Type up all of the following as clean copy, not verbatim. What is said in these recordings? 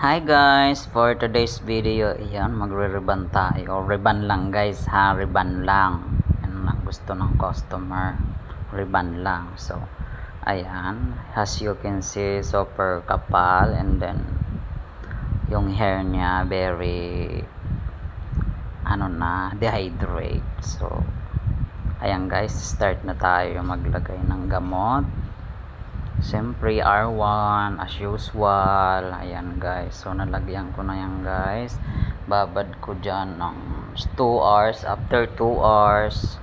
Hi guys, for today's video, ayan, magre-ribbon tayo. Ribbon lang guys ha, ribbon lang. Yan ang gusto ng customer, ribbon lang. So, ayan, as you can see, super kapal, and then yung hair niya very dehydrate. So, ayan guys, start na tayo maglagay ng gamot. Siyempre R1 as usual. Ayan guys, so nalagyan ko na yan guys. Babad ko dyan ng 2 hours. After 2 hours,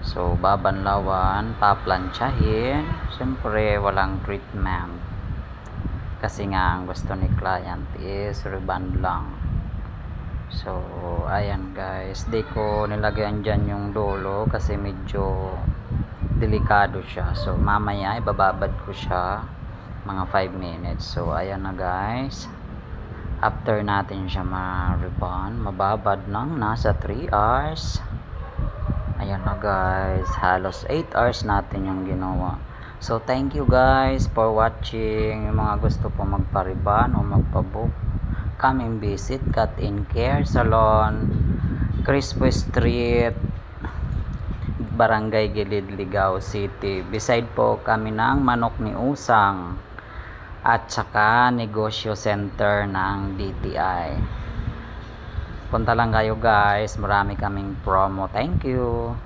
so babanlawan, paplansyahin. Siyempre walang treatment, kasi nga ang gusto ni client is ribbon lang. So ayan guys, di ko nilagyan dyan yung dulo kasi medyo delikado siya. So mamaya ibababad ko siya mga 5 minutes. So ayan na guys, after natin siya ma-ribbon, mababad ng nasa 3 hours. Ayan na guys, halos 8 hours natin yung ginawa. So thank you guys for watching. Yung mga gusto po magpa-ribbon o magpa-book, come and visit Cut and Care Salon, Crispo Street, Barangay Gilid, Ligao City. Beside po kami ng Manok ni Usang at saka Negosyo Center ng DTI. Punta lang kayo guys, marami kaming promo. Thank you.